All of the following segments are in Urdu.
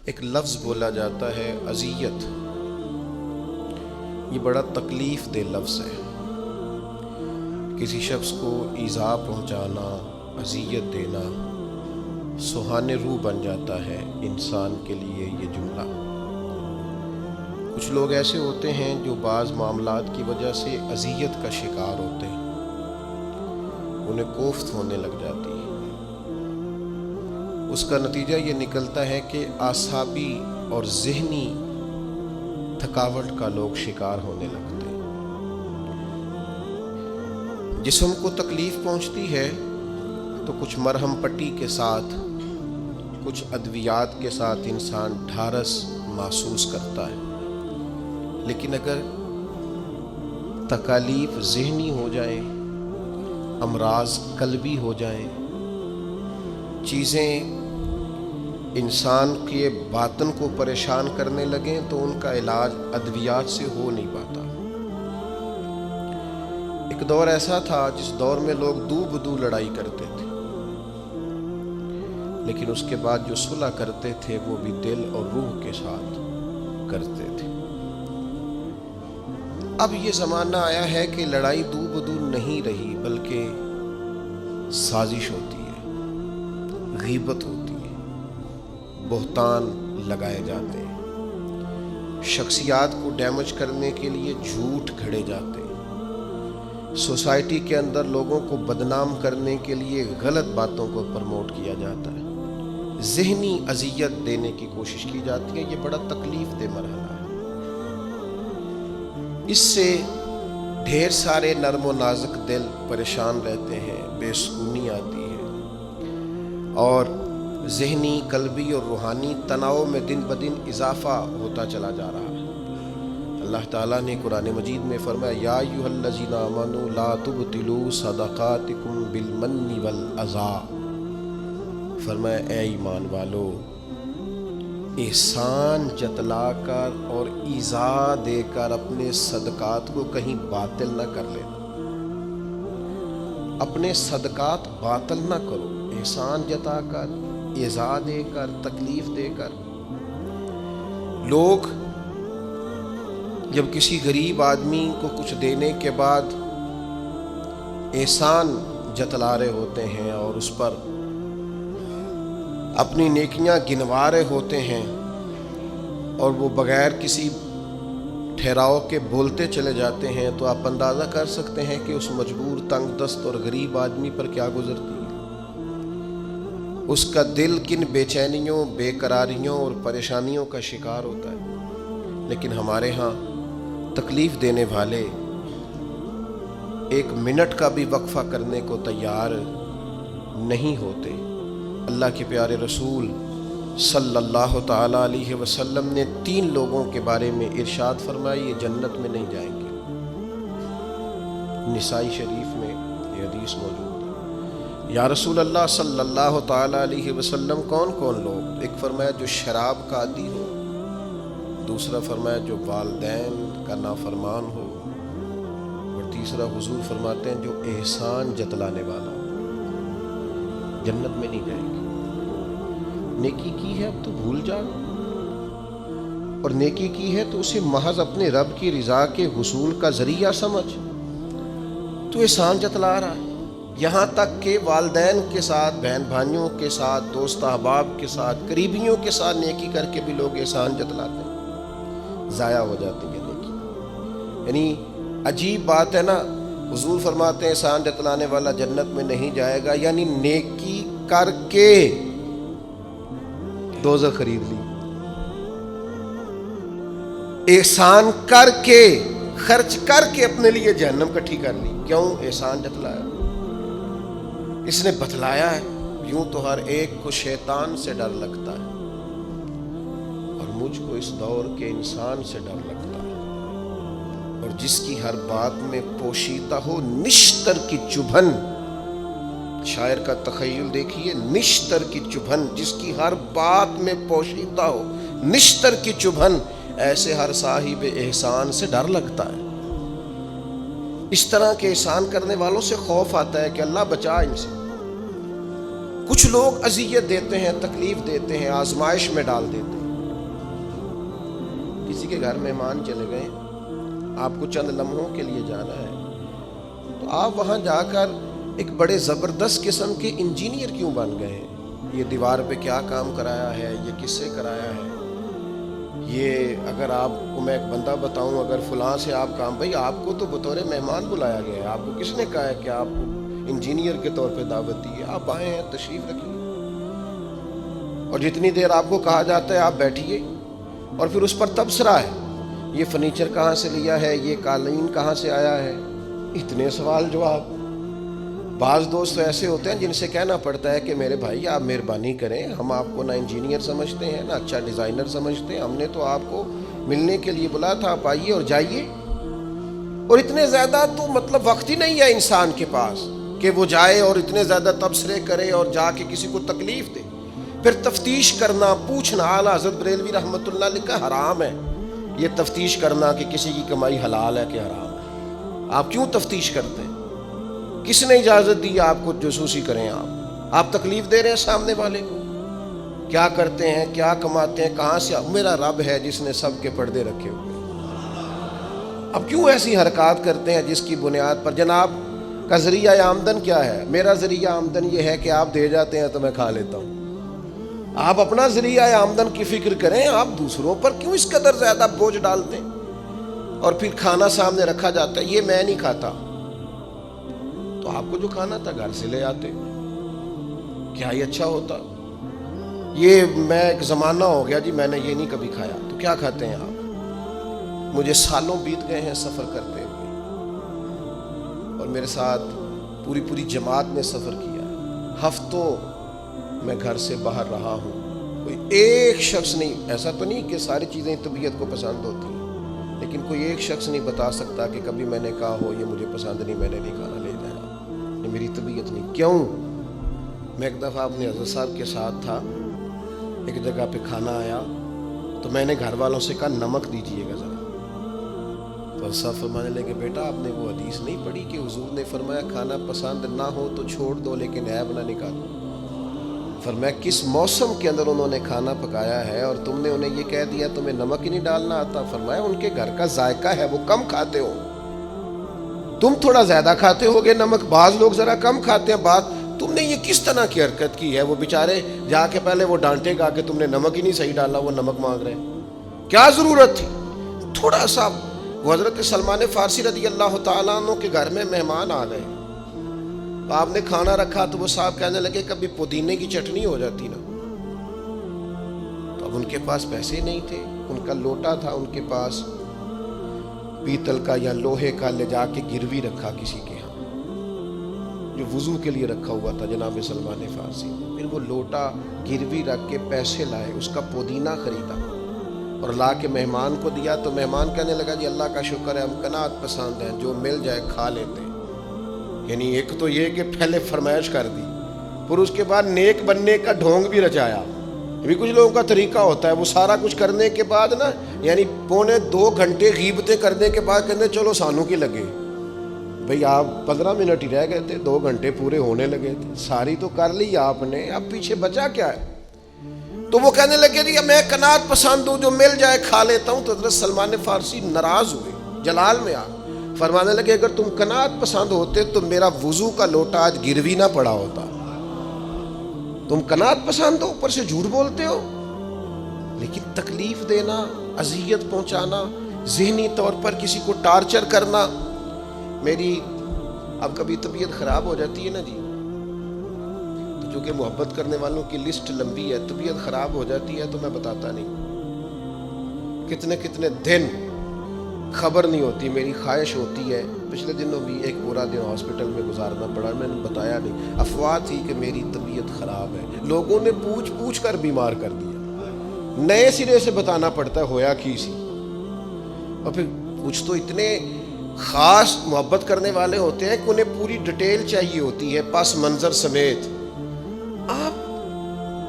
ایک لفظ بولا جاتا ہے اذیت، یہ بڑا تکلیف دہ لفظ ہے۔ کسی شخص کو ایذا پہنچانا، اذیت دینا سہانے روح بن جاتا ہے انسان کے لیے یہ جملہ۔ کچھ لوگ ایسے ہوتے ہیں جو بعض معاملات کی وجہ سے اذیت کا شکار ہوتے ہیں، انہیں کوفت ہونے لگ جاتی ہے۔ اس کا نتیجہ یہ نکلتا ہے کہ اعصابی اور ذہنی تھکاوٹ کا لوگ شکار ہونے لگتے ہیں۔ جسم کو تکلیف پہنچتی ہے تو کچھ مرہم پٹی کے ساتھ، کچھ ادویات کے ساتھ انسان ڈھارس محسوس کرتا ہے، لیکن اگر تکالیف ذہنی ہو جائیں، امراض قلبی ہو جائیں، چیزیں انسان کے باطن کو پریشان کرنے لگیں تو ان کا علاج ادویات سے ہو نہیں پاتا۔ ایک دور ایسا تھا جس دور میں لوگ دو بدو لڑائی کرتے تھے، لیکن اس کے بعد جو صلح کرتے تھے وہ بھی دل اور روح کے ساتھ کرتے تھے۔ اب یہ زمانہ آیا ہے کہ لڑائی دو بدو نہیں رہی، بلکہ سازش ہوتی ہے، غیبت ہوتی ہے، بہتان لگائے جاتے ہیں، شخصیات کو ڈیمیج کرنے کے لیے جھوٹ گھڑے جاتے ہیں، سوسائٹی کے اندر لوگوں کو بدنام کرنے کے لیے غلط باتوں کو پروموٹ کیا جاتا ہے، ذہنی اذیت دینے کی کوشش کی جاتی ہے۔ یہ بڑا تکلیف دہ مرحلہ ہے۔ اس سے ڈھیر سارے نرم و نازک دل پریشان رہتے ہیں، بے سکونی آتی ہے، اور ذہنی، قلبی اور روحانی تناؤ میں دن بدن اضافہ ہوتا چلا جا رہا ہے۔ اللہ تعالیٰ نے قرآن مجید میں فرمایا یا ایھا الذین آمنوا لا تبطلوا صدقاتکم بالمن والأذی، فرمایا اے ایمان والو، احسان جتلا کر اور ایذا دے کر اپنے صدقات کو کہیں باطل نہ کر لینا۔ اپنے صدقات باطل نہ کرو، احسان جتا کر، ایذا دے کر، تکلیف دے کر۔ لوگ جب کسی غریب آدمی کو کچھ دینے کے بعد احسان جتلا رہے ہوتے ہیں اور اس پر اپنی نیکیاں گنوا رہے ہوتے ہیں، اور وہ بغیر کسی ٹھہراؤ کے بولتے چلے جاتے ہیں، تو آپ اندازہ کر سکتے ہیں کہ اس مجبور، تنگ دست اور غریب آدمی پر کیا گزرتی ہے۔ اس کا دل کن بے چینیوں، بے قراریوں اور پریشانیوں کا شکار ہوتا ہے۔ لیکن ہمارے ہاں تکلیف دینے والے ایک منٹ کا بھی وقفہ کرنے کو تیار نہیں ہوتے۔ اللہ کے پیارے رسول صلی اللہ تعالیٰ علیہ وسلم نے 3 لوگوں کے بارے میں ارشاد فرمایا، یہ جنت میں نہیں جائیں گے۔ نسائی شریف میں یہ حدیث موجود ہے۔ یا رسول اللہ صلی اللہ تعالیٰ علیہ وسلم کون کون لوگ؟ ایک فرمایا جو شراب کا عادی ہو، دوسرا فرمایا جو والدین کا نافرمان ہو، اور تیسرا حضور فرماتے ہیں جو احسان جتلانے والا ہو۔ جنت میں نہیں جائیں گے۔ نیکی کی ہے اب تو بھول جا، اور نیکی کی ہے تو اسے محض اپنے رب کی رضا کے حصول کا ذریعہ سمجھ۔ تو احسان جتلا رہا ہے، یہاں تک کہ والدین کے ساتھ، بہن بھائیوں کے ساتھ، دوست احباب کے ساتھ، قریبیوں کے ساتھ نیکی کر کے بھی لوگ احسان جتلاتے ہیں، ضائع ہو جاتی ہے نیکی۔ یعنی عجیب بات ہے نا، حضور فرماتے ہیں احسان جتلانے والا جنت میں نہیں جائے گا، یعنی نیکی کر کے دوزخ خرید لی، احسان کر کے، خرچ کر کے اپنے لیے جہنم کٹھی کر لی۔ کیوں؟ احسان جتلایا، اس نے بتلایا ہے۔ یوں تو ہر ایک کو شیطان سے ڈر لگتا ہے، اور مجھ کو اس دور کے انسان سے ڈر لگتا ہے، اور جس کی ہر بات میں پوشیدہ ہو نشتر کی چبھن۔ شاعر کا تخیل دیکھیے، نشتر کی چبھن، جس کی ہر بات میں پوشیدہ ہو نشتر کی چبھن، ایسے ہر صاحب احسان سے ڈر لگتا ہے۔ اس طرح کے احسان کرنے والوں سے خوف آتا ہے کہ اللہ بچا ان سے۔ کچھ لوگ اذیت دیتے ہیں، تکلیف دیتے ہیں، آزمائش میں ڈال دیتے ہیں، کسی کے گھر مہمان چلے گئے، آپ کو چند لمحوں کے لیے جانا ہے، تو آپ وہاں جا کر ایک بڑے زبردست قسم کے انجینئر کیوں بن گئے ہیں؟ یہ دیوار پہ کیا کام کرایا ہے، یہ کس سے کرایا ہے، یہ اگر آپ کو میں ایک بندہ بتاؤں، اگر فلاں سے آپ کام، بھائی آپ کو تو بطور مہمان بلایا گیا ہے، آپ کو کس نے کہا ہے کہ آپ کو انجینئر کے طور پہ دعوت دی ہے؟ آپ آئے ہیں، تشریف رکھیے، اور جتنی دیر آپ کو کہا جاتا ہے آپ بیٹھیے، اور پھر اس پر تبصرہ ہے، یہ فرنیچر کہاں سے لیا ہے، یہ قالین کہاں سے آیا ہے، اتنے سوال جواب۔ بعض دوست تو ایسے ہوتے ہیں جن سے کہنا پڑتا ہے کہ میرے بھائی آپ مہربانی کریں، ہم آپ کو نہ انجینئر سمجھتے ہیں نہ اچھا ڈیزائنر سمجھتے ہیں، ہم نے تو آپ کو ملنے کے لیے بلایا تھا، آپ آئیے اور جائیے۔ اور اتنے زیادہ تو مطلب وقت ہی نہیں ہے انسان کے پاس کہ وہ جائے اور اتنے زیادہ تبصرے کرے اور جا کے کسی کو تکلیف دے۔ پھر تفتیش کرنا، پوچھنا، اعلیٰ حضرت بریلوی رحمۃ اللہ علیہ کا حرام ہے یہ تفتیش کرنا کہ کسی کی کمائی حلال ہے کہ حرام ہے۔ آپ کیوں تفتیش کرتے ہیں؟ کس نے اجازت دی آپ کو جاسوسی کریں؟ آپ تکلیف دے رہے ہیں سامنے والے کو۔ کیا کرتے ہیں، کیا کماتے ہیں، کہاں سے؟ میرا رب ہے جس نے سب کے پردے رکھے ہوئے۔ اب کیوں ایسی حرکات کرتے ہیں جس کی بنیاد پر جناب کا ذریعہ آمدن کیا ہے؟ میرا ذریعہ آمدن یہ ہے کہ آپ دے جاتے ہیں تو میں کھا لیتا ہوں۔ آپ اپنا ذریعہ آمدن کی فکر کریں، آپ دوسروں پر کیوں اس قدر زیادہ بوجھ ڈالتے ہیں؟ اور پھر کھانا سامنے رکھا جاتا ہے، یہ میں نہیں کھاتا، تو آپ کو جو کھانا تھا گھر سے لے آتے، کیا یہ اچھا ہوتا؟ یہ میں ایک زمانہ ہو گیا جی میں نے یہ نہیں کبھی کھایا، تو کیا کھاتے ہیں آپ؟ مجھے سالوں بیت گئے ہیں سفر کرتے ہوئے، اور میرے ساتھ پوری جماعت نے سفر کیا، ہفتوں میں گھر سے باہر رہا ہوں، کوئی ایک شخص نہیں، ایسا تو نہیں کہ ساری چیزیں طبیعت کو پسند ہوتی ہیں، لیکن کوئی ایک شخص نہیں بتا سکتا کہ کبھی میں نے کہا ہو یہ مجھے پسند نہیں، میں نے نہیں کھانا، لے جایا، یہ میری طبیعت نہیں۔ کیوں؟ میں ایک دفعہ اپنے حضرت صاحب کے ساتھ تھا، ایک جگہ پہ کھانا آیا تو میں نے گھر والوں سے کہا نمک دیجئے گا ذرا، تو سب فرمانے لگے بیٹا آپ نے وہ حدیث نہیں پڑھی کہ حضور نے فرمایا کھانا پسند نہ ہو تو چھوڑ دو لیکن عیب نہ نکالو؟ فرمایا کس موسم کے اندر انہوں نے کھانا پکایا ہے اور تم نے انہیں یہ کہہ دیا تمہیں نمک ہی نہیں ڈالنا آتا؟ فرمایا ان کے گھر کا ذائقہ ہے، وہ کم کھاتے ہو، تم تھوڑا زیادہ کھاتے ہوگے نمک، بعض لوگ ذرا کم کھاتے ہیں، تم نے یہ کس طرح کی حرکت کی ہے؟ وہ بیچارے جا کے پہلے وہ ڈانٹے گا کہ تم نے نمک ہی نہیں صحیح ڈالا، وہ نمک مانگ رہے ہیں، کیا ضرورت تھی؟ تھوڑا سا وہ حضرت سلمان فارسی رضی اللہ تعالیٰ عنہ کے گھر میں مہمان آ گئے، آپ نے کھانا رکھا تو وہ صاحب کہنے لگے کبھی پودینے کی چٹنی ہو جاتی نا، تو اب ان کے پاس پیسے نہیں تھے، ان کا لوٹا تھا ان کے پاس پیتل کا یا لوہے کا، لے جا کے گروی رکھا کسی کے ہاں جو وضو کے لیے رکھا ہوا تھا جناب سلمان فارسی، پھر وہ لوٹا گروی رکھ کے پیسے لائے، اس کا پودینہ خریدا اور لا کے مہمان کو دیا، تو مہمان کہنے لگا جی اللہ کا شکر ہے ہم قناعت پسند ہیں، جو مل جائے کھا لیتے ہیں۔ یعنی ایک تو یہ کہ پہلے فرمائش کر دی، پھر اس کے بعد نیک بننے کا ڈھونگ بھی رچایا۔ بھی کچھ لوگوں کا طریقہ ہوتا ہے، وہ سارا کچھ کرنے کے بعد نا، یعنی 2.25 گھنٹے غیبتیں کرنے کے بعد کہتے چلو سانوں کی لگے، بھئی آپ 15 منٹ ہی رہ گئے تھے، 2 گھنٹے پورے ہونے لگے تھے، ساری تو کر لی آپ نے، اب پیچھے بچا کیا ہے؟ تو وہ کہنے لگے جی میں قناعت پسند ہوں، جو مل جائے کھا لیتا ہوں۔ تو حضرت سلمان فارسی ناراض ہوئے، جلال میں فرمانے لگے اگر تم قناعت پسند ہوتے تو میرا وضو کا لوٹا آج گروی نہ پڑا ہوتا، تم قناعت پسند ہو، اوپر سے جھوٹ بولتے ہو۔ لیکن تکلیف دینا، اذیت پہنچانا، ذہنی طور پر کسی کو ٹارچر کرنا، میری اب کبھی طبیعت خراب ہو جاتی ہے نا جی، تو چونکہ محبت کرنے والوں کی لسٹ لمبی ہے، طبیعت خراب ہو جاتی ہے تو میں بتاتا نہیں، کتنے دن خبر نہیں ہوتی، میری خواہش ہوتی ہے، پچھلے دنوں بھی ایک پورا دن ہاسپٹل میں گزارنا پڑا، میں نے بتایا نہیں، افواہ تھی کہ میری طبیعت خراب ہے، لوگوں نے پوچھ کر بیمار کر دیا، نئے سرے سے بتانا پڑتا ہے ہویا کی سی، اور پھر کچھ تو اتنے خاص محبت کرنے والے ہوتے ہیں کہ انہیں پوری ڈیٹیل چاہیے ہوتی ہے پس منظر سمیت۔ آپ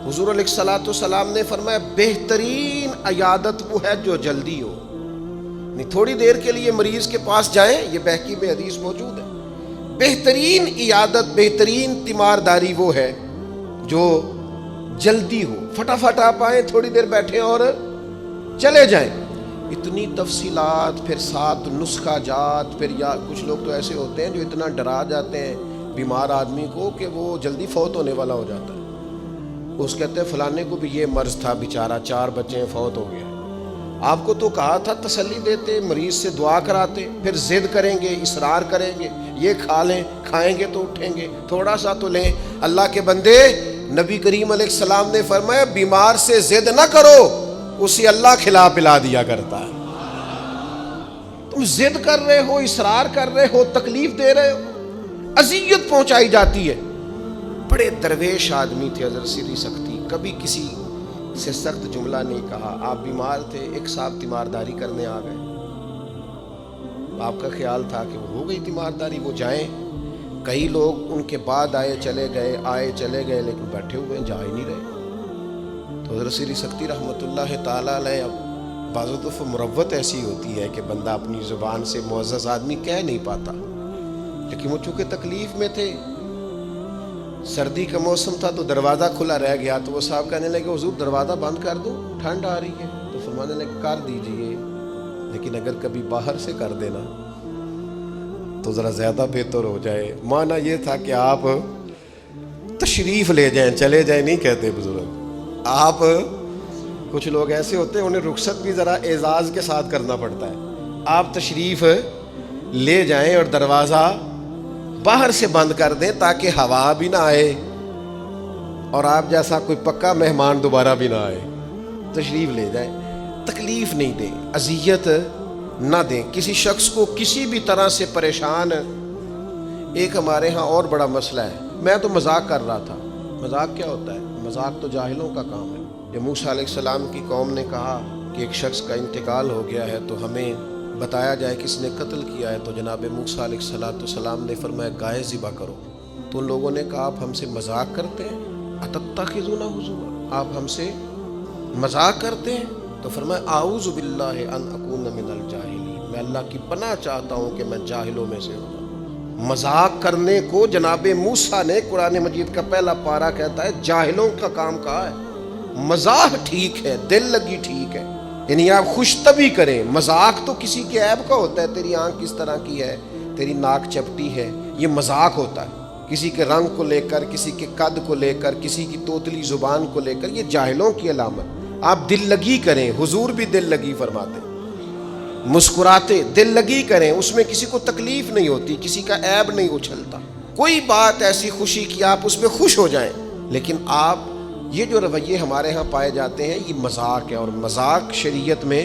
حضور علیہ الصلوۃ والسلام نے فرمایا بہترین عیادت وہ ہے جو جلدی ہو، تھوڑی دیر کے لیے مریض کے پاس جائیں، یہ بہقی میں حدیث موجود ہے، بہترین عیادت، بہترین تیمارداری وہ ہے جو جلدی ہو، فٹافٹ آپ آئیں، تھوڑی دیر بیٹھیں اور چلے جائیں۔ اتنی تفصیلات، پھر 7 نسخہ جات، پھر یا کچھ لوگ تو ایسے ہوتے ہیں جو اتنا ڈرا جاتے ہیں بیمار آدمی کو کہ وہ جلدی فوت ہونے والا ہو جاتا ہے۔ اس کہتے ہیں فلانے کو بھی یہ مرض تھا بیچارہ، 4 بچے فوت ہو گیا۔ آپ کو تو کہا تھا تسلی دیتے، مریض سے دعا کراتے، پھر ضد کریں گے، اصرار کریں گے، یہ کھا لیں، کھائیں گے تو اٹھیں گے، تھوڑا سا تو لیں۔ اللہ کے بندے، نبی کریم علیہ السلام نے فرمایا بیمار سے ضد نہ کرو، اسے اللہ کھلا پلا دیا کرتا ہے۔ تم ضد کر رہے ہو، اصرار کر رہے ہو، تکلیف دے رہے ہو، اذیت پہنچائی جاتی ہے۔ بڑے درویش آدمی تھے حضرت سری سختی، کبھی کسی سے سخت جملہ نہیں کہا۔ آپ بیمار تھے، ایک صاحب تیمارداری کرنے آ گئے، آپ کا خیال تھا کہ وہ ہو گئی تیمارداری، وہ جائیں۔ کئی لوگ ان کے بعد آئے چلے گئے لیکن بیٹھے ہوئے جا ہی نہیں رہے۔ تو حضرت سری سختی رحمۃ اللہ تعالیٰ علیہ، اب بعض دفعہ مروت ایسی ہوتی ہے کہ بندہ اپنی زبان سے معزز آدمی کہہ نہیں پاتا، لیکن وہ چونکہ تکلیف میں تھے، سردی کا موسم تھا تو دروازہ کھلا رہ گیا، تو وہ صاحب کہنے لگے حضور دروازہ بند کر دو، ٹھنڈ آ رہی ہے۔ تو فرمانے لگے کر دیجئے، لیکن اگر کبھی باہر سے کر دینا تو ذرا زیادہ بہتر ہو جائے۔ معنی یہ تھا کہ آپ تشریف لے جائیں، چلے جائیں نہیں کہتے بزرگ۔ آپ کچھ لوگ ایسے ہوتے ہیں انہیں رخصت بھی ذرا اعزاز کے ساتھ کرنا پڑتا ہے۔ آپ تشریف لے جائیں اور دروازہ باہر سے بند کر دیں تاکہ ہوا بھی نہ آئے اور آپ جیسا کوئی پکا مہمان دوبارہ بھی نہ آئے۔ تشریف لے جائیں، تکلیف نہیں دیں، اذیت نہ دیں کسی شخص کو کسی بھی طرح سے پریشان۔ ایک ہمارے ہاں اور بڑا مسئلہ ہے، میں تو مذاق کر رہا تھا۔ مذاق کیا ہوتا ہے؟ مذاق تو جاہلوں کا کام ہے۔ جب موسیٰ علیہ السلام کی قوم نے کہا کہ ایک شخص کا انتقال ہو گیا ہے تو ہمیں بتایا جائے کس نے قتل کیا ہے، تو جناب موسیٰ علیہ السلام نے فرمایا گائے ذبح کرو۔ تو ان لوگوں نے کہا آپ ہم سے مذاق کرتے ہیں، اتتخذون ہزوا، آپ ہم سے مذاق کرتے ہیں؟ تو فرمایا اعوذ باللہ ان اکون من الجاہلین، میں اللہ کی پناہ چاہتا ہوں کہ میں جاہلوں میں سے ہوں۔ مذاق کرنے کو جناب موسیٰ نے، قرآن مجید کا پہلا پارہ کہتا ہے جاہلوں کا کام کہا ہے۔ مذاق ٹھیک ہے، دل لگی ٹھیک ہے، یعنی آپ خوش طبعی کریں۔ مذاق تو کسی کے عیب کا ہوتا ہے، تیری آنکھ کس طرح کی ہے، تیری ناک چپٹی ہے، یہ مذاق ہوتا ہے۔ کسی کے رنگ کو لے کر، کسی کے قد کو لے کر، کسی کی توتلی زبان کو لے کر، یہ جاہلوں کی علامت۔ آپ دل لگی کریں، حضور بھی دل لگی فرماتے، مسکراتے دل لگی کریں، اس میں کسی کو تکلیف نہیں ہوتی، کسی کا عیب نہیں اچھلتا۔ کوئی بات ایسی خوشی کی آپ اس میں خوش ہو جائیں، لیکن آپ یہ جو رویے ہمارے ہاں پائے جاتے ہیں یہ مذاق ہے، اور مذاق شریعت میں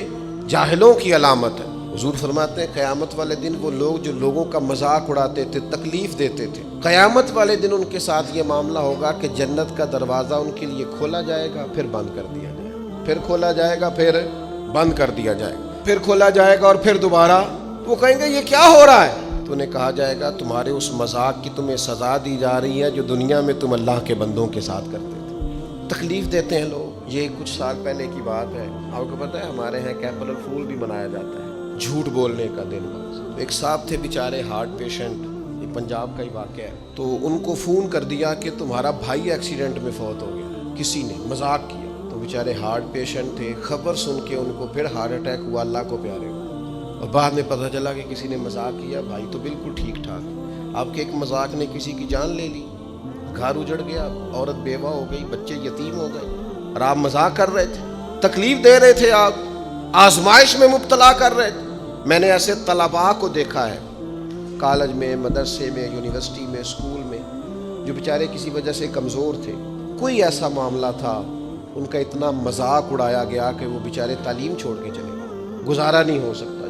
جاہلوں کی علامت ہے۔ حضور فرماتے ہیں قیامت والے دن وہ لوگ جو لوگوں کا مذاق اڑاتے تھے، تکلیف دیتے تھے، قیامت والے دن ان کے ساتھ یہ معاملہ ہوگا کہ جنت کا دروازہ ان کے لیے کھولا جائے گا، پھر بند کر دیا جائے گا، پھر کھولا جائے گا، پھر بند کر دیا جائے گا، پھر کھولا جائے گا اور پھر دوبارہ۔ وہ کہیں گے یہ کیا ہو رہا ہے؟ تو انہیں کہا جائے گا تمہارے اس مذاق کی تمہیں سزا دی جا رہی ہے جو دنیا میں تم اللہ کے بندوں کے ساتھ کرتے تھے۔ تکلیف دیتے ہیں لوگ۔ یہ کچھ سال پہلے کی بات ہے، آپ کو پتہ ہے ہمارے یہاں اپریل فول بھی منایا جاتا ہے، جھوٹ بولنے کا دن۔ ایک صاحب تھے بیچارے ہارٹ پیشنٹ، یہ پنجاب کا ہی واقعہ ہے، تو ان کو فون کر دیا کہ تمہارا بھائی ایکسیڈنٹ میں فوت ہو گیا، کسی نے مذاق کیا۔ تو بیچارے ہارٹ پیشنٹ تھے، خبر سن کے ان کو پھر ہارٹ اٹیک ہوا، اللہ کو پیارے ہوا، اور بعد میں پتہ چلا کہ کسی نے مذاق کیا، بھائی تو بالکل ٹھیک ٹھاک، آپ کے ایک مذاق نے کسی کی جان لے لی، گھر اجڑ گیا، عورت بیوہ ہو گئی، بچے یتیم ہو گئے، اور آپ مذاق کر رہے تھے، تکلیف دے رہے تھے، آپ آزمائش میں مبتلا کر رہے تھے۔ میں نے ایسے طلباء کو دیکھا ہے کالج میں، مدرسے میں، یونیورسٹی میں، اسکول میں، جو بیچارے کسی وجہ سے کمزور تھے، کوئی ایسا معاملہ تھا ان کا اتنا مذاق اڑایا گیا کہ وہ بیچارے تعلیم چھوڑ کے چلے گئے، گزارا نہیں ہو سکتا۔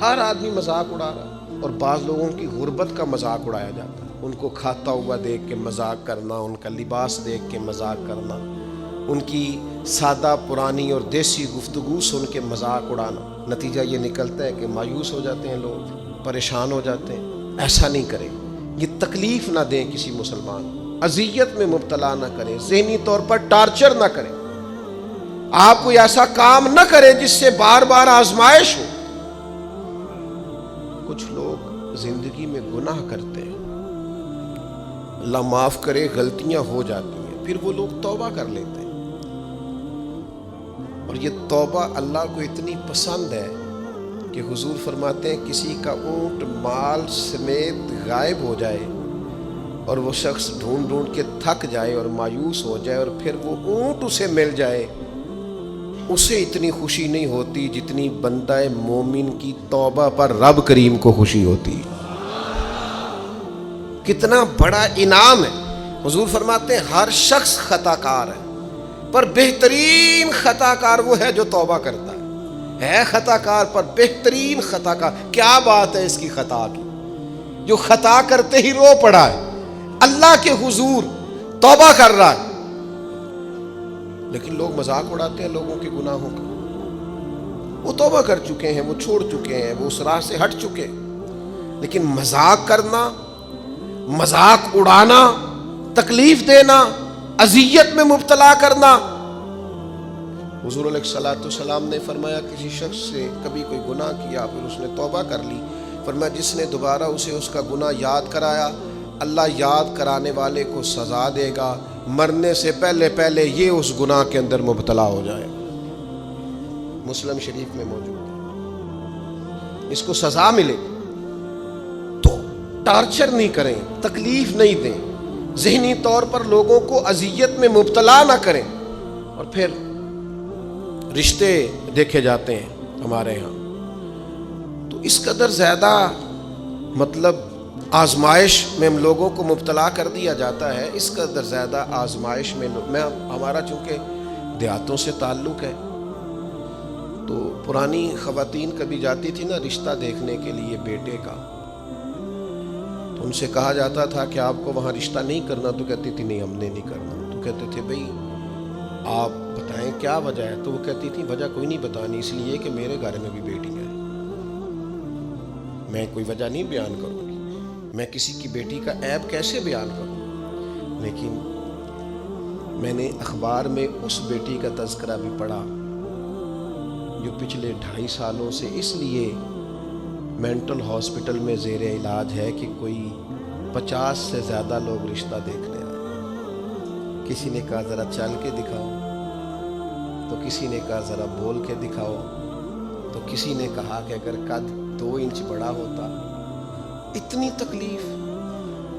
ہر آدمی مذاق اڑا رہا، اور بعض لوگوں کی غربت کا مذاق اڑایا جاتا ہے، ان کو کھاتا ہوا دیکھ کے مذاق کرنا، ان کا لباس دیکھ کے مذاق کرنا، ان کی سادہ پرانی اور دیسی گفتگو سن کے مذاق اڑانا۔ نتیجہ یہ نکلتا ہے کہ مایوس ہو جاتے ہیں لوگ، پریشان ہو جاتے ہیں۔ ایسا نہیں کریں، یہ تکلیف نہ دیں کسی مسلمان، اذیت میں مبتلا نہ کریں، ذہنی طور پر ٹارچر نہ کریں، آپ کوئی ایسا کام نہ کریں جس سے بار بار آزمائش ہو۔ کچھ لوگ زندگی میں گناہ کرتے ہیں، اللہ معاف کرے، غلطیاں ہو جاتی ہیں، پھر وہ لوگ توبہ کر لیتے ہیں، اور یہ توبہ اللہ کو اتنی پسند ہے کہ حضور فرماتے ہیں کسی کا اونٹ مال سمیت غائب ہو جائے اور وہ شخص ڈھونڈ ڈھونڈ کے تھک جائے اور مایوس ہو جائے اور پھر وہ اونٹ اسے مل جائے، اسے اتنی خوشی نہیں ہوتی جتنی بندہ مومن کی توبہ پر رب کریم کو خوشی ہوتی۔ کتنا بڑا انعام ہے۔ حضور فرماتے ہیں ہر شخص خطا کار ہے، پر بہترین خطا کار وہ ہے جو توبہ کرتا ہے خطا کار پر بہترین خطا کار۔ کیا بات ہے اس کی خطا کی، جو خطا کرتے ہی رو پڑا ہے، اللہ کے حضور توبہ کر رہا ہے، لیکن لوگ مذاق اڑاتے ہیں لوگوں کے گناہوں کا۔ وہ توبہ کر چکے ہیں، وہ چھوڑ چکے ہیں، وہ اس راہ سے ہٹ چکے ہیں، لیکن مذاق کرنا، مذاق اڑانا، تکلیف دینا، اذیت میں مبتلا کرنا۔ حضور علیہ الصلوۃ والسلام نے فرمایا کسی شخص سے کبھی کوئی گناہ کیا پھر اس نے توبہ کر لی، فرمایا جس نے دوبارہ اسے اس کا گناہ یاد کرایا اللہ یاد کرانے والے کو سزا دے گا، مرنے سے پہلے پہلے یہ اس گناہ کے اندر مبتلا ہو جائے۔ مسلم شریف میں موجود ہے، اس کو سزا ملے تو ٹارچر نہیں کریں، تکلیف نہیں دیں، ذہنی طور پر لوگوں کو اذیت میں مبتلا نہ کریں۔ اور پھر رشتے دیکھے جاتے ہیں ہمارے ہاں، تو اس قدر زیادہ مطلب آزمائش میں ہم لوگوں کو مبتلا کر دیا جاتا ہے، اس قدر زیادہ آزمائش میں ہمارا چونکہ دیہاتوں سے تعلق ہے، تو پرانی خواتین کبھی جاتی تھی نا رشتہ دیکھنے کے لیے بیٹے کا، تو ان سے کہا جاتا تھا کہ آپ کو وہاں رشتہ نہیں کرنا، تو کہتی تھی نہیں ہم نے نہیں کرنا، تو کہتے تھے بھئی آپ بتائیں کیا وجہ ہے، تو وہ کہتی تھی وجہ کوئی نہیں بتانی، اس لیے کہ میرے گھر میں بھی بیٹی ہے، میں کوئی وجہ نہیں بیان کروں گی، میں کسی کی بیٹی کا عیب کیسے بیان کروں۔ لیکن میں نے اخبار میں اس بیٹی کا تذکرہ بھی پڑھا جو پچھلے 2.5 سالوں سے اس لیے مینٹل ہاسپٹل میں زیر علاج ہے کہ کوئی 50 سے زیادہ لوگ رشتہ دیکھنے آئے۔ کسی نے کہا ذرا چل کے دکھاؤ، تو کسی نے کہا ذرا بول کے دکھاؤ، تو کسی نے کہا کہ اگر قد 2 انچ بڑا ہوتا۔ اتنی تکلیف،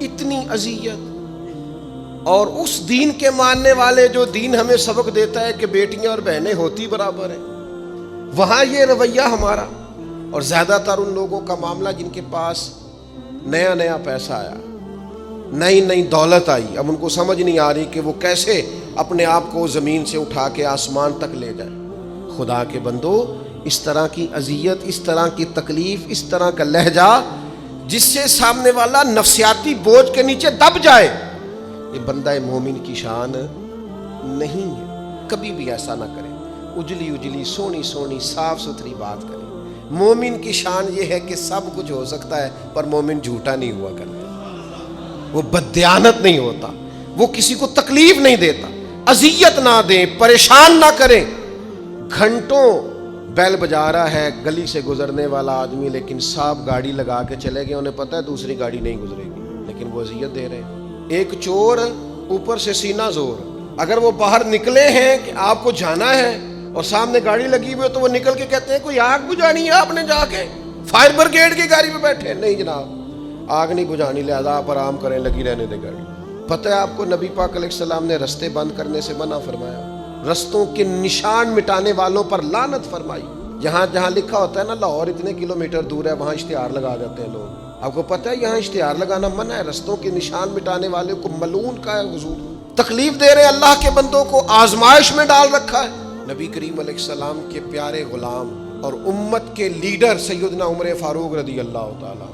اتنی اذیت، اور اس دین کے ماننے والے جو دین ہمیں سبق دیتا ہے کہ بیٹیاں اور بہنیں ہوتی برابر ہیں، وہاں یہ رویہ ہمارا۔ اور زیادہ تر ان لوگوں کا معاملہ جن کے پاس نیا نیا پیسہ آیا، نئی نئی دولت آئی، اب ان کو سمجھ نہیں آ رہی کہ وہ کیسے اپنے آپ کو زمین سے اٹھا کے آسمان تک لے جائے۔ خدا کے بندو، اس طرح کی اذیت، اس طرح کی تکلیف، اس طرح کا لہجہ جس سے سامنے والا نفسیاتی بوجھ کے نیچے دب جائے، یہ بندہ مومن کی شان نہیں ہے۔ کبھی بھی ایسا نہ کریں، اجلی اجلی سونی سونی صاف ستھری بات کریں۔ مومن کی شان یہ ہے کہ سب کچھ ہو سکتا ہے، پر مومن جھوٹا نہیں ہوا کرتا، وہ بددیانت نہیں ہوتا، وہ کسی کو تکلیف نہیں دیتا، اذیت نہ دیں، پریشان نہ کریں۔ گھنٹوں بیل بجا رہا ہے گلی سے گزرنے والا آدمی، لیکن صاحب گاڑی لگا کے چلے گئے، انہیں پتہ ہے دوسری گاڑی نہیں گزرے گی، لیکن وہ اذیت دے رہے ہیں۔ ایک چور اوپر سے سینہ زور، اگر وہ باہر نکلے ہیں کہ آپ کو جانا ہے اور سامنے گاڑی لگی ہوئی ہے تو وہ نکل کے کہتے ہیں کوئی آگ بجھانی ہے، آپ نے جا کے فائر بریگیڈ کی گاڑی پہ بیٹھے، نہیں جناب آگ نہیں بجھانی، لہذا آپ آرام کریں، لگی رہنے دے گاڑی۔ پتہ ہے آپ کو نبی پاک علیہ السلام نے رستے بند کرنے سے منع فرمایا، رستوں کے نشان مٹانے والوں پر لعنت فرمائی۔ جہاں جہاں لکھا ہوتا ہے نا لاہور اتنے کلومیٹر دور ہے، وہاں اشتہار لگا جاتے ہیں لوگ۔ آپ کو پتہ ہے یہاں اشتہار لگانا منع ہے، رستوں کے نشان مٹانے والے کو ملعون کا ہے حضور۔ تکلیف دے رہے اللہ کے بندوں کو، آزمائش میں ڈال رکھا ہے۔ نبی کریم علیہ السلام کے پیارے غلام اور امت کے لیڈر سیدنا عمر فاروق رضی اللہ تعالیٰ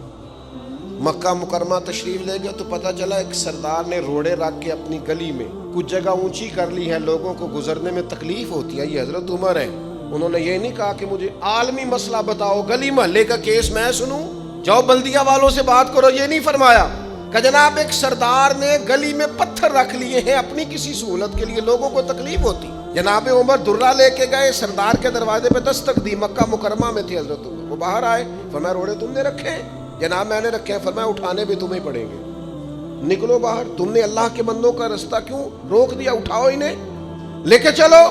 مکہ مکرمہ تشریف لے گئے، تو پتہ چلا ایک سردار نے روڑے رکھ کے اپنی گلی میں کچھ جگہ اونچی کر لی ہے، لوگوں کو گزرنے میں تکلیف ہوتی ہے، یہ حضرت عمر ہیں۔ انہوں نے یہ نہیں کہا کہ مجھے عالمی مسئلہ بتاؤ، گلی محلے کا کیس میں سنوں، جاؤ بلدیہ والوں سے بات کرو، یہ نہیں فرمایا کہ جناب ایک سردار نے گلی میں پتھر رکھ لیے ہیں اپنی کسی سہولت کے لیے، لوگوں کو تکلیف ہوتی۔ جناب عمر درہ لے کے گئے، سردار کے دروازے پہ دستک دی، مکہ مکرمہ میں تھی حضرت عمر، وہ باہر آئے، فرمایا روڑے تم نے رکھے ہیں؟ جناب میں نے رکھے ہیں۔ فرمایا اٹھانے بھی تمہیں پڑیں گے، نکلو باہر، تم نے اللہ کے بندوں کا رستہ کیوں روک دیا، اٹھاؤ انہیں، لے کے چلو۔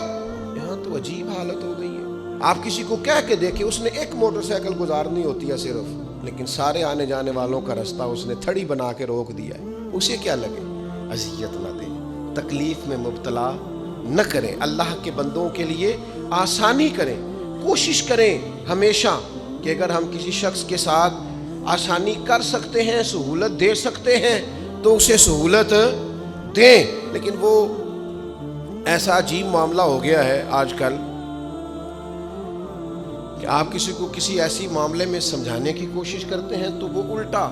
یہاں تو عجیب حالت ہو گئی ہے. آپ کسی کو کہہ کے دیکھیں اس نے ایک موٹر سائیکل گزارنی ہوتی ہے صرف, لیکن سارے آنے جانے والوں کا رستہ اس نے تھڑی بنا کے روک دیا ہے. اسے کیا لگے؟ اذیت نہ دیں, تکلیف میں مبتلا نہ کریں. اللہ کے بندوں کے لیے آسانی کریں. کوشش کریں ہمیشہ کہ اگر ہم کسی شخص کے ساتھ آسانی کر سکتے ہیں, سہولت دے سکتے ہیں, تو اسے سہولت دیں. لیکن وہ ایسا عجیب معاملہ ہو گیا ہے آج کل کہ آپ کسی کو کسی ایسی معاملے میں سمجھانے کی کوشش کرتے ہیں تو وہ الٹا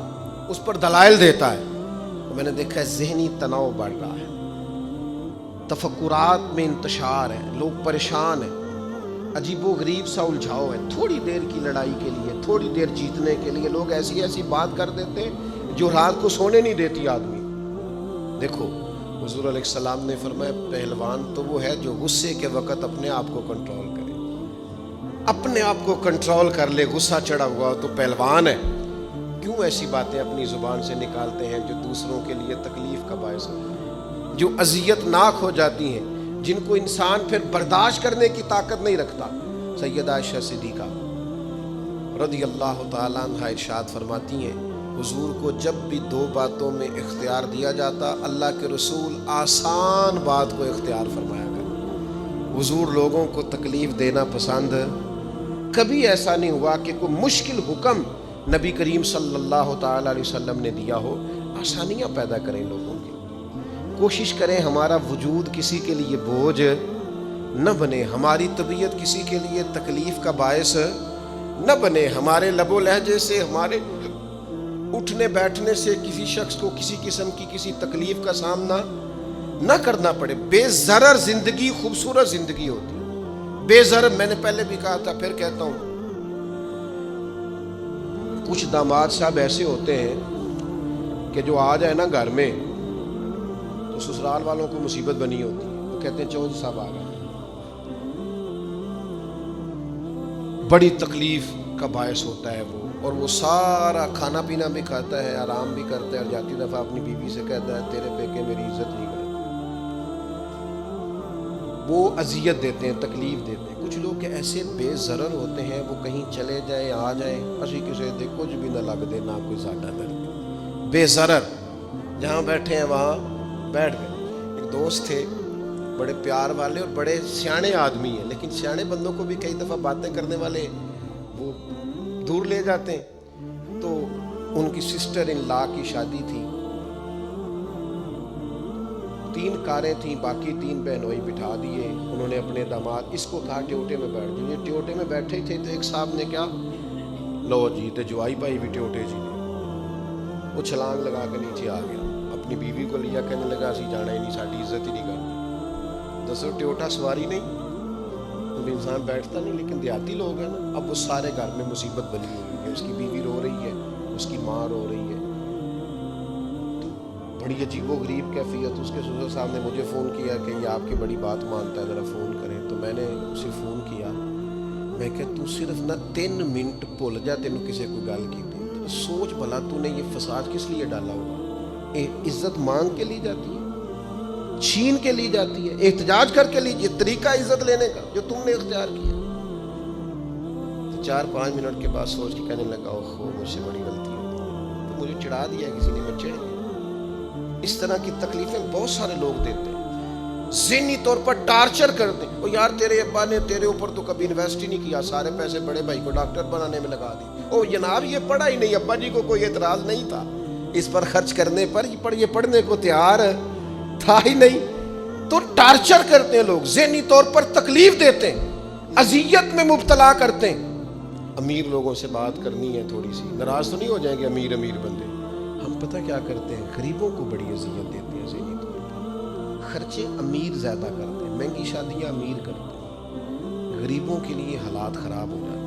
اس پر دلائل دیتا ہے. تو میں نے دیکھا ہے ذہنی تناؤ بڑھ رہا ہے, تفکرات میں انتشار ہے, لوگ پریشان ہیں, عجیب و غریب سا الجھاؤ ہے. تھوڑی دیر کی لڑائی کے لیے, تھوڑی دیر جیتنے کے لیے لوگ ایسی ایسی بات کر دیتے ہیں جو رات کو سونے نہیں دیتی آدمی. دیکھو حضور علیہ السلام نے فرمایا پہلوان تو وہ ہے جو غصے کے وقت اپنے آپ کو کنٹرول کرے, اپنے آپ کو کنٹرول کر لے. غصہ چڑھا ہوا تو پہلوان ہے. کیوں ایسی باتیں اپنی زبان سے نکالتے ہیں جو دوسروں کے لیے تکلیف کا باعث ہوتی ہیں, جو اذیت ناک ہو جاتی ہیں, جن کو انسان پھر برداشت کرنے کی طاقت نہیں رکھتا. سیدہ عائشہ صدیقہ رضی اللہ تعالیٰ عنہ ارشاد فرماتی ہیں حضور کو جب بھی دو باتوں میں اختیار دیا جاتا, اللہ کے رسول آسان بات کو اختیار فرمایا کرتے. حضور لوگوں کو تکلیف دینا پسند کبھی ایسا نہیں ہوا کہ کوئی مشکل حکم نبی کریم صلی اللہ تعالیٰ علیہ وسلم نے دیا ہو. آسانیاں پیدا کریں لوگوں کی. کوشش کریں ہمارا وجود کسی کے لیے بوجھ نہ بنے, ہماری طبیعت کسی کے لیے تکلیف کا باعث نہ بنے, ہمارے لب و لہجے سے, ہمارے اٹھنے بیٹھنے سے کسی شخص کو کسی قسم کی کسی تکلیف کا سامنا نہ کرنا پڑے. بے ضرر زندگی خوبصورت زندگی ہوتی ہے. بے ضرر, میں نے پہلے بھی کہا تھا پھر کہتا ہوں, کچھ داماد صاحب ایسے ہوتے ہیں کہ جو آ جائے نا گھر میں تو سسرال والوں کو مصیبت بنی ہوتی ہے. وہ کہتے ہیں چودھری صاحب آ گئے. بڑی تکلیف کا باعث ہوتا ہے وہ, اور وہ سارا کھانا پینا بھی کھاتا ہے, آرام بھی کرتا ہے, اور جاتی دفعہ اپنی بیوی سے کہتا ہے تیرے پیکے میری عزت نہیں کرتے. وہ اذیت دیتے ہیں, تکلیف دیتے ہیں. کچھ لوگ ایسے بے ضرر ہوتے ہیں, وہ کہیں چلے جائیں آ جائیں, اسی کسی دے کچھ بھی نہ لگ دے, نہ کوئی ساڈا درد. بے ضرر, جہاں بیٹھے ہیں وہاں بیٹھ گئے. ایک دوست تھے بڑے پیار والے اور بڑے سیانے آدمی ہیں, لیکن سیانے بندوں کو بھی کئی دفعہ باتیں کرنے والے وہ دور لے جاتے ہیں. تو ان کی سسٹر ان لا کی شادی تھی, 3 کاریں تھیں, باقی 3 بہنوئی بٹھا دیے. انہوں نے اپنے داماد, اس کو کہا ٹیوٹے میں بیٹھ جائیے. ٹیوٹے میں بیٹھے تھے تو ایک صاحب نے کیا, لو جی تے جوائی بھائی بھی ٹیوٹے جی نے. وہ چھلانگ لگا کے نیچے آ گیا, اپنی بیوی کو لیا, کہنے لگا اسی جانا ہی نہیں, ساڈی عزت ہی نہیں کرتی. دسو ٹیوٹا سواری نہیں, انسان بیٹھتا نہیں, لیکن دیہاتی لوگ ہیں نا. اب وہ سارے گھر میں مصیبت بنی ہوئی ہے, اس کی بیوی رو رہی ہے, اس کی ماں رو رہی ہے. تو بڑی عجیب و غریب کیفیت. اس کے سسر صاحب نے مجھے فون کیا کہ یہ آپ کی بڑی بات مانتا ہے, ذرا فون کریں. تو میں نے اسے فون کیا, میں کہ تو صرف نہ 3 منٹ بھول جا, تینوں کسی کوئی گل کی تھی. سوچ بھلا تو نے یہ فساد کس لیے ڈالا ہوگا. عزت مانگ کے لی جاتی ہے, چھین کے لی جاتی ہے, احتجاج کر کے لیجیے. طریقہ عزت لینے کا جو تم نے اختیار کیا. 4-5 منٹ کے بعد سوچ کے کہنے لگا اوہ مجھ سے بڑی غلطی ہے. تو مجھے چڑھا دیا کسی نے, میں چڑھ گیا. اس طرح کی تکلیفیں بہت سارے لوگ دیتے ہیں, ذہنی طور پر ٹارچر کرتے ہیں. وہ یار تیرے ابا نے تیرے اوپر تو کبھی انویسٹ ہی نہیں کیا, سارے پیسے بڑے بھائی کو ڈاکٹر بنانے میں لگا دی. او جناب یہ پڑھا ہی نہیں, ابا جی کو کوئی اعتراض نہیں تھا اس پر خرچ کرنے پر, یہ پڑھنے کو تیار تھا ہی نہیں. تو ٹارچر کرتے ہیں لوگ, ذہنی طور پر تکلیف دیتے ہیں, اذیت میں مبتلا کرتے ہیں. امیر لوگوں سے بات کرنی ہے تھوڑی سی, ناراض تو نہیں ہو جائیں گے امیر بندے. ہم پتہ کیا کرتے ہیں, غریبوں کو بڑی اذیت دیتے ہیں ذہنی طور پر. خرچے امیر زیادہ کرتے ہیں, مہنگی شادیاں امیر کرتے ہیں, غریبوں کے لیے حالات خراب ہو جاتے ہیں.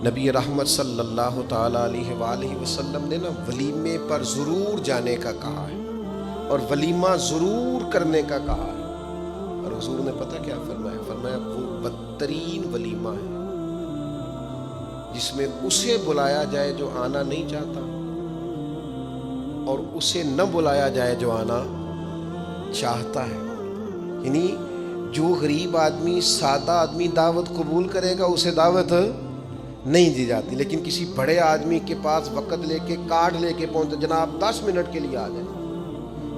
نبی رحمت صلی اللہ تعالیٰ علیہ وآلہ وسلم نے نا ولیمے پر ضرور جانے کا کہا ہے, اور ولیمہ ضرور کرنے کا کہا ہے. اور حضور نے پتہ کیا فرمایا, فرمایا وہ بدترین ولیمہ ہے جس میں اسے بلایا جائے جو آنا نہیں چاہتا, اور اسے نہ بلایا جائے جو آنا چاہتا ہے. یعنی جو غریب آدمی سادہ آدمی دعوت قبول کرے گا اسے دعوت نہیں دی جاتی، لیکن کسی بڑے آدمی کے پاس وقت لے کے کارڈ لے کے پہنچے، جناب 10 منٹ کے لیے آ جائیں،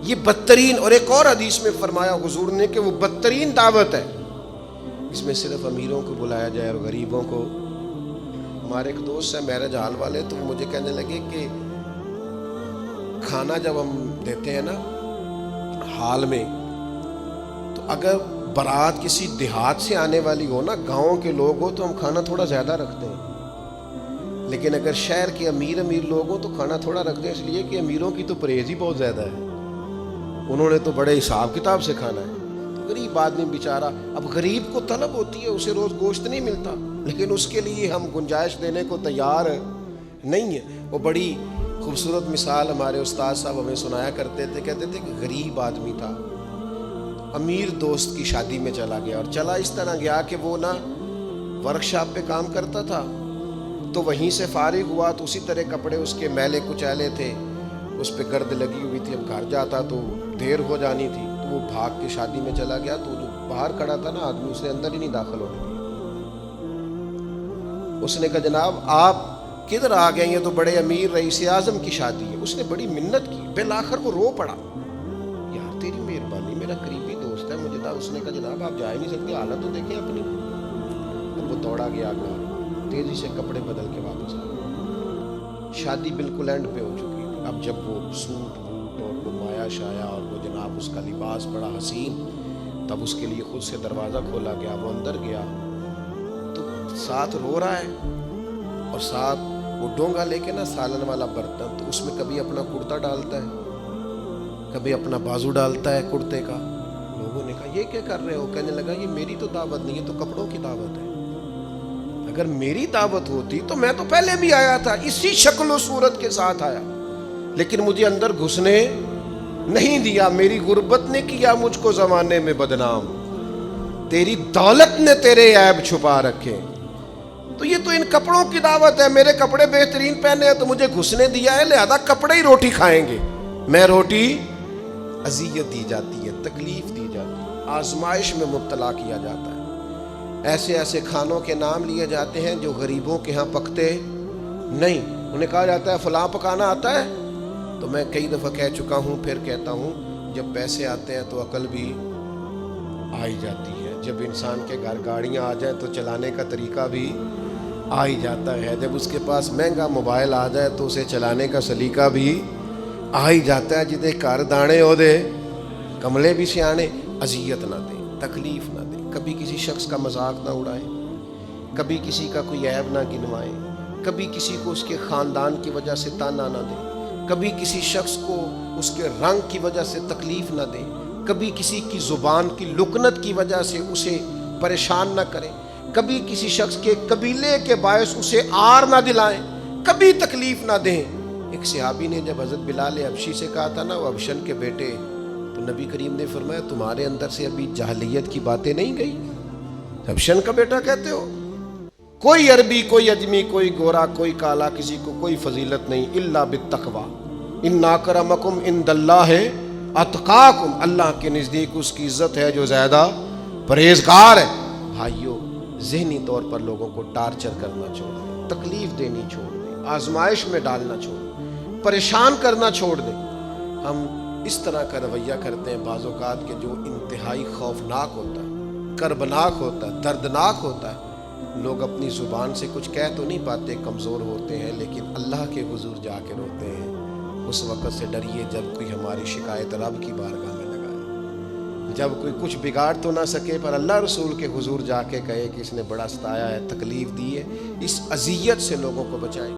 یہ بدترین، اور ایک اور حدیث میں فرمایا حضور نے کہ وہ بدترین دعوت ہے، اس میں صرف امیروں کو بلایا جائے اور غریبوں کو۔ ہمارے ایک دوست ہیں میرج ہال والے، تو مجھے کہنے لگے کہ کھانا جب ہم دیتے ہیں نا ہال میں، تو اگر بارات کسی دیہات سے آنے والی ہو نا، گاؤں کے لوگ ہو، تو ہم کھانا تھوڑا زیادہ رکھتے ہیں، لیکن اگر شہر کے امیر لوگ ہو تو کھانا تھوڑا رکھتے ہیں، اس لیے کہ امیروں کی تو پرہیز ہی بہت زیادہ ہے، انہوں نے تو بڑے حساب کتاب سے کھانا ہے۔ تو غریب آدمی بیچارہ، اب غریب کو طلب ہوتی ہے، اسے روز گوشت نہیں ملتا، لیکن اس کے لیے ہم گنجائش دینے کو تیار نہیں ہیں۔ وہ بڑی خوبصورت مثال ہمارے استاد صاحب ہمیں سنایا کرتے تھے، کہتے تھے کہ غریب آدمی تھا، امیر دوست کی شادی میں چلا گیا، اور چلا اس طرح گیا کہ وہ نا ورک شاپ پہ کام کرتا تھا، تو وہیں سے فارغ ہوا تو اسی طرح کپڑے اس کے میلے کچیلے تھے، اس پہ گرد لگی ہوئی تھی، اب گھر جاتا تو دیر ہو جانی تھی، تو وہ بھاگ کے شادی میں چلا گیا، تو جو باہر کھڑا تھا نا آدمی، اس نے اندر ہی نہیں داخل ہونے دیا۔ اس نے کہا جناب آپ کدھر آ گئے، یہ تو بڑے امیر رئیس اعظم کی شادی ہے۔ اس نے بڑی منت کی، بالآخر وہ رو پڑا، یار تیری مہربانی، میرا قریبی دوست ہے، مجھے تھا۔ اس نے کہا جناب آپ جا ہی نہیں سکتے، حالت تو دیکھیں اپنی۔ اب وہ دوڑا گیا گھر، تیزی سے کپڑے بدل کے واپس آ گیا۔ شادی بالکل اینڈ پہ ہو چکی تھی، اب جب وہ سوٹ بوٹ اور وہ مایا شایا اور وہ جناب اس کا لباس بڑا حسین، تب اس کے لیے خود سے دروازہ کھولا گیا، وہ اندر گیا تو ساتھ رو رہا ہے، اور ساتھ وہ ڈونگا لے کے نا سالن والا برتن، تو اس میں کبھی اپنا کرتا ڈالتا ہے، کبھی اپنا بازو ڈالتا ہے کرتے کا۔ لوگوں نے کہا یہ کیا کر رہے ہو؟ کہنے لگا یہ میری تو دعوت نہیں ہے، تو کپڑوں کی دعوت ہے، اگر میری دعوت ہوتی تو میں تو پہلے بھی آیا تھا، اسی شکل و صورت کے ساتھ آیا، لیکن مجھے اندر گھسنے نہیں دیا، میری غربت نے کیا مجھ کو زمانے میں بدنام، تیری دولت نے تیرے عیب چھپا رکھے، تو یہ تو ان کپڑوں کی دعوت ہے، میرے کپڑے بہترین پہنے ہیں تو مجھے گھسنے دیا ہے، لہذا کپڑے ہی روٹی کھائیں گے، میں روٹی۔ اذیت دی جاتی ہے، تکلیف دی جاتی ہے، آزمائش میں مبتلا کیا جاتا ہے، ایسے ایسے کھانوں کے نام لیے جاتے ہیں جو غریبوں کے ہاں پکتے نہیں، انہیں کہا جاتا ہے فلاں پکانا آتا ہے، تو میں کئی دفعہ کہہ چکا ہوں، پھر کہتا ہوں، جب پیسے آتے ہیں تو عقل بھی آ ہی جاتی ہے، جب انسان کے گھر گاڑیاں آ جائیں تو چلانے کا طریقہ بھی آ ہی جاتا ہے، جب اس کے پاس مہنگا موبائل آ جائے تو اسے چلانے کا سلیقہ بھی آ ہی جاتا ہے، جدے کار دانے ہو دے کملے بھی سیانے۔ اذیت نہ دیں، تکلیف نہ دیں، کبھی کسی شخص کا مذاق نہ اڑائیں، کبھی کسی کا کوئی عیب نہ گنوائیں، کبھی کسی کو اس کے خاندان کی وجہ سے تانا نہ دیں، کبھی کسی شخص کو اس کے رنگ کی وجہ سے تکلیف نہ دیں، کبھی کسی کی زبان کی لکنت کی وجہ سے اسے پریشان نہ کریں، کبھی کسی شخص کے قبیلے کے باعث اسے آر نہ دلائیں، کبھی تکلیف نہ دیں۔ ایک صحابی نے جب حضرت بلال حبشی سے کہا تھا نا وہ حبشن کے بیٹے، تو نبی کریم نے فرمایا تمہارے اندر سے ابھی جاہلیت کی باتیں نہیں گئی، حبشن کا بیٹا کہتے ہو؟ کوئی عربی، کوئی اجمی، کوئی گورا، کوئی کالا، کسی کو کوئی فضیلت نہیں، الا بالتقوی، ان اکرمکم عند اللہ اتقاکم، اللہ کے نزدیک اس کی عزت ہے جو زیادہ پرہیزگار ہے۔ بھائیو، ذہنی طور پر لوگوں کو ٹارچر کرنا چھوڑ دیں، تکلیف دینی چھوڑ دیں، آزمائش میں ڈالنا چھوڑ دیں، پریشان کرنا چھوڑ دیں۔ ہم اس طرح کا رویہ کرتے ہیں بعض اوقات کہ جو انتہائی خوفناک ہوتا ہے، کربناک ہوتا ہے، دردناک ہوتا ہے۔ لوگ اپنی زبان سے کچھ کہہ تو نہیں پاتے، کمزور ہوتے ہیں، لیکن اللہ کے حضور جا کے روتے ہیں۔ اس وقت سے ڈریے جب کوئی ہماری شکایت رب کی بارگاہ میں لگائے، جب کوئی کچھ بگاڑ تو نہ سکے پر اللہ رسول کے حضور جا کے کہے کہ اس نے بڑا ستایا ہے، تکلیف دی ہے، اس اذیت سے لوگوں کو بچائیں۔